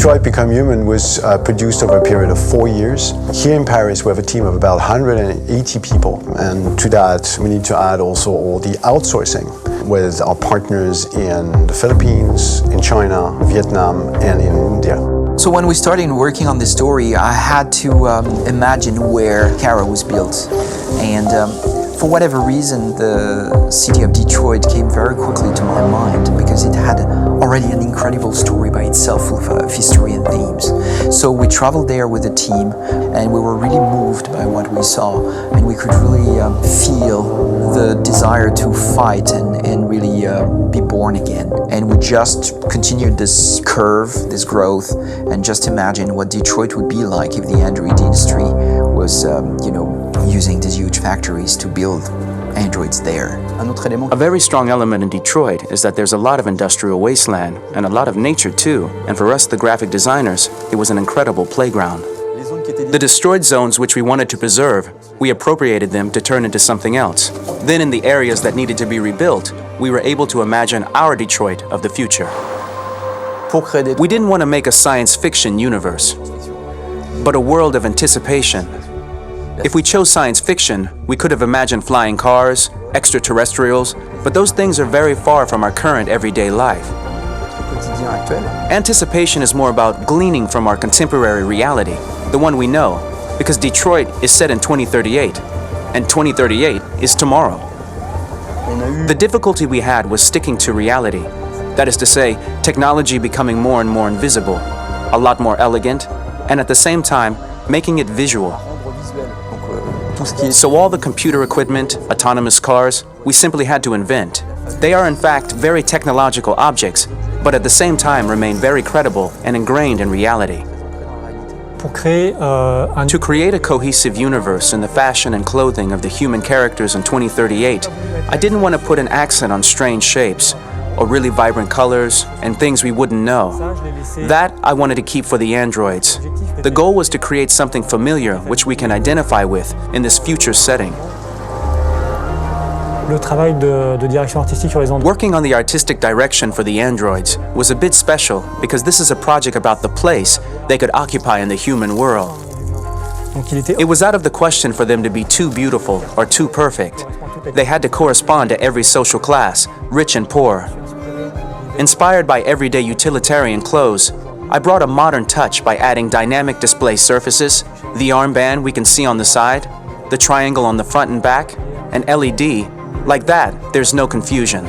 Detroit Become Human was produced over a period of 4 years. Here in Paris, we have a team of about 180 people, and to that, we need to add also all the outsourcing with our partners in the Philippines, in China, Vietnam, and in India. So when we started working on this story, I had to imagine where Kara was built. And for whatever reason, the city of Detroit came very quickly to my mind because it had already an incredible story by itself of history and themes. So we traveled there with the team and we were really moved by what we saw, and we could really feel the desire to fight and really be born again. And we just continued this curve, this growth, and just imagine what Detroit would be like if the Android industry was, using these huge factories to build androids there. A very strong element in Detroit is that there's a lot of industrial wasteland and a lot of nature too, and for us, the graphic designers, it was an incredible playground. The destroyed zones which we wanted to preserve, we appropriated them to turn into something else. Then in the areas that needed to be rebuilt, we were able to imagine our Detroit of the future. We didn't want to make a science fiction universe, but a world of anticipation. If we chose science fiction, we could have imagined flying cars, extraterrestrials, but those things are very far from our current everyday life. Anticipation is more about gleaning from our contemporary reality, the one we know, because Detroit is set in 2038, and 2038 is tomorrow. The difficulty we had was sticking to reality. That is to say, technology becoming more and more invisible, a lot more elegant, and at the same time, making it visual. So all the computer equipment, autonomous cars, we simply had to invent. They are in fact very technological objects, but at the same time remain very credible and ingrained in reality. To create a cohesive universe in the fashion and clothing of the human characters in 2038, I didn't want to put an accent on strange shapes, or really vibrant colors, and things we wouldn't know. That I wanted to keep for the androids. The goal was to create something familiar which we can identify with in this future setting. Working on the artistic direction for the androids was a bit special because this is a project about the place they could occupy in the human world. It was out of the question for them to be too beautiful or too perfect. They had to correspond to every social class, rich and poor. Inspired by everyday utilitarian clothes, I brought a modern touch by adding dynamic display surfaces, the armband we can see on the side, the triangle on the front and back, an LED. Like that, there's no confusion.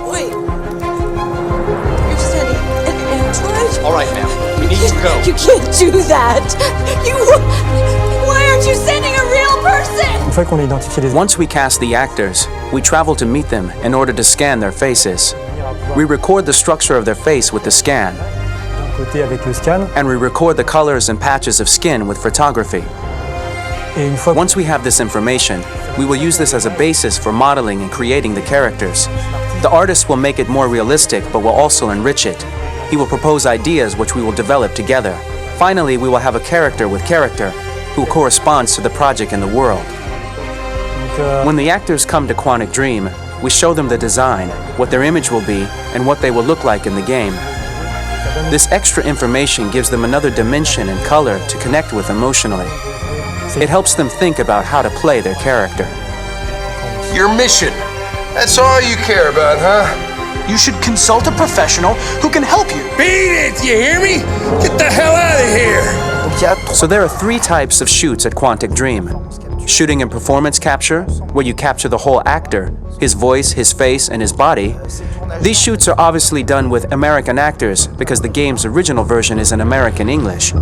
Wait. You're sending an android? All right, ma'am. We need to go. You can't do that. Why aren't you sending a real person? Once we cast the actors, we travel to meet them in order to scan their faces. We record the structure of their face with the scan, and we record the colors and patches of skin with photography. Once we have this information, we will use this as a basis for modeling and creating the characters. The artist will make it more realistic, but will also enrich it. He will propose ideas which we will develop together. Finally, we will have a character with character who corresponds to the project in the world. When the actors come to Quantic Dream, we show them the design, what their image will be, and what they will look like in the game. This extra information gives them another dimension and color to connect with emotionally. It helps them think about how to play their character. Your mission. That's all you care about, huh? You should consult a professional who can help you. Beat it, you hear me? Get the hell out of here! So there are 3 types of shoots at Quantic Dream. Shooting and performance capture, where you capture the whole actor, his voice, his face, and his body. These shoots are obviously done with American actors because the game's original version is in American English.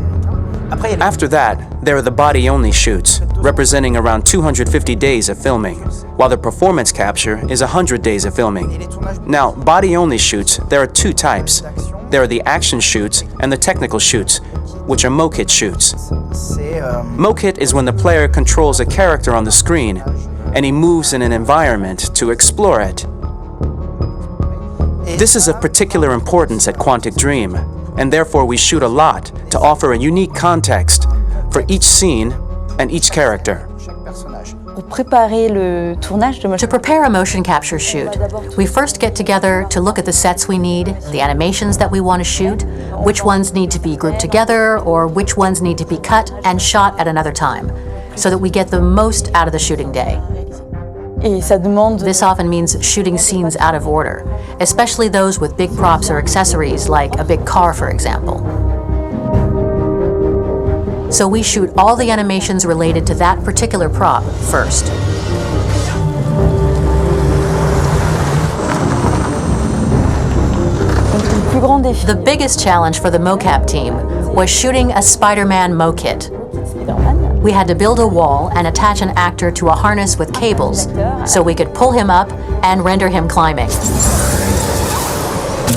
After that, there are the body-only shoots, representing around 250 days of filming, while the performance capture is 100 days of filming. Now, body-only shoots, there are 2 types. There are the action shoots and the technical shoots, which are mokit shoots. Mokit is when the player controls a character on the screen, and he moves in an environment to explore it. This is of particular importance at Quantic Dream, and therefore we shoot a lot to offer a unique context for each scene and each character. To prepare a motion capture shoot, we first get together to look at the sets we need, the animations that we want to shoot, which ones need to be grouped together, or which ones need to be cut and shot at another time, so that we get the most out of the shooting day. This often means shooting scenes out of order, especially those with big props or accessories, like a big car, for example. So we shoot all the animations related to that particular prop first. The biggest challenge for the mocap team was shooting a Spider-Man mo-kit. We had to build a wall and attach an actor to a harness with cables so we could pull him up and render him climbing.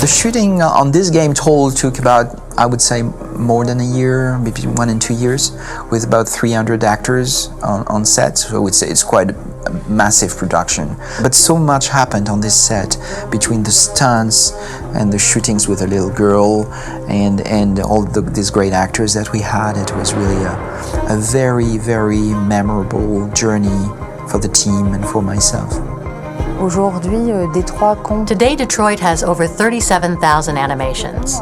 The shooting on this game total took about, I would say, more than a year, maybe 1 and 2 years, with about 300 actors on set. So I would say it's quite a massive production. But so much happened on this set between the stunts and the shootings with a little girl and all these great actors that we had. It was really a very, very memorable journey for the team and for myself. Today, Detroit has over 37,000 animations.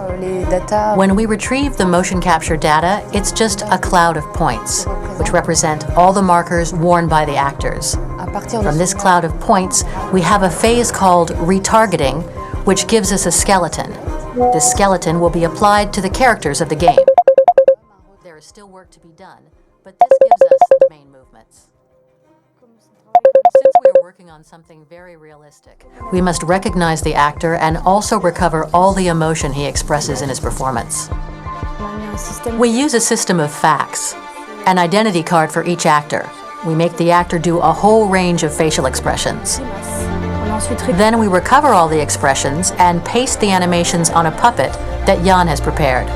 When we retrieve the motion capture data, it's just a cloud of points, which represent all the markers worn by the actors. From this cloud of points, we have a phase called retargeting, which gives us a skeleton. This skeleton will be applied to the characters of the game. There is still work to be done, but this gives us the main movements. Since we are working on something very realistic, we must recognize the actor and also recover all the emotion he expresses in his performance. We use a system of facts, an identity card for each actor. We make the actor do a whole range of facial expressions. Then we recover all the expressions and paste the animations on a puppet that Jan has prepared.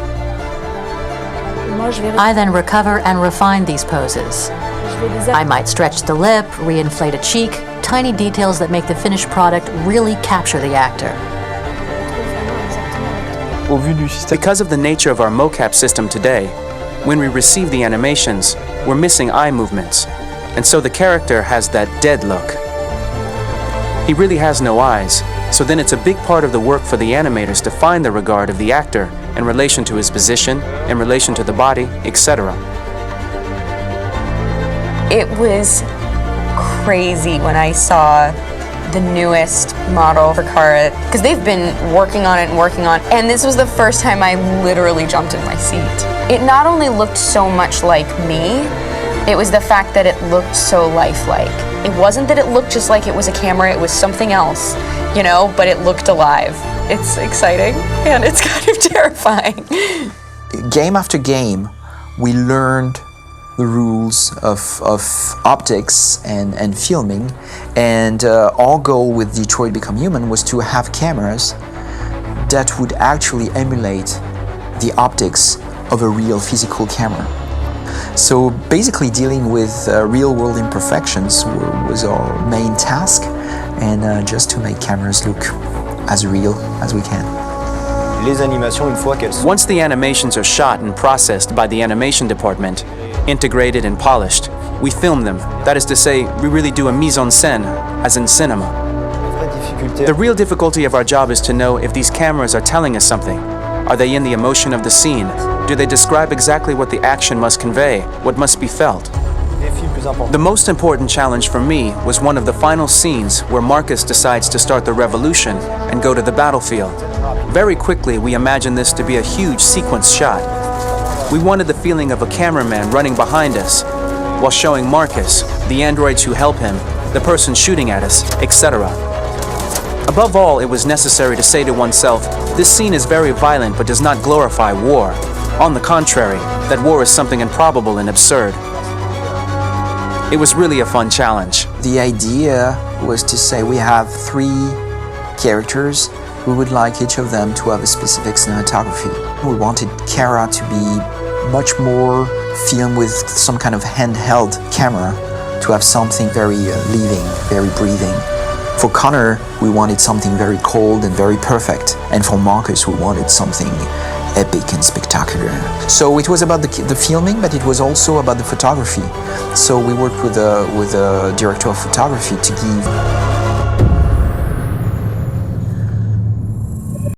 I then recover and refine these poses. I might stretch the lip, reinflate a cheek, tiny details that make the finished product really capture the actor. Because of the nature of our mocap system today, when we receive the animations, we're missing eye movements, and so the character has that dead look. He really has no eyes, so then it's a big part of the work for the animators to find the regard of the actor in relation to his position, in relation to the body, etc. It was crazy when I saw the newest model for Kara, because they've been working on it, and this was the first time I literally jumped in my seat. It not only looked so much like me, it was the fact that it looked so lifelike. It wasn't that it looked just like it was a camera, it was something else, you know, but it looked alive. It's exciting, and it's kind of terrifying. Game after game, we learned the rules of optics and filming, and our goal with Detroit Become Human was to have cameras that would actually emulate the optics of a real physical camera. So basically dealing with real-world imperfections was our main task, and just to make cameras look as real as we can. Once the animations are shot and processed by the animation department, integrated and polished, we film them. That is to say, we really do a mise en scène, as in cinema. The real difficulty of our job is to know if these cameras are telling us something. Are they in the emotion of the scene? Do they describe exactly what the action must convey, what must be felt? The most important challenge for me was one of the final scenes where Marcus decides to start the revolution and go to the battlefield. Very quickly, we imagined this to be a huge sequence shot. We wanted the feeling of a cameraman running behind us while showing Marcus, the androids who help him, the person shooting at us, etc. Above all, it was necessary to say to oneself, this scene is very violent but does not glorify war. On the contrary, that war is something improbable and absurd. It was really a fun challenge. The idea was to say we have 3 characters. We would like each of them to have a specific cinematography. We wanted Kara to be much more filmed with some kind of handheld camera, to have something very living, very breathing. For Connor, we wanted something very cold and very perfect. And for Marcus, we wanted something epic and spectacular. So it was about the filming, but it was also about the photography. So we worked with a director of photography to give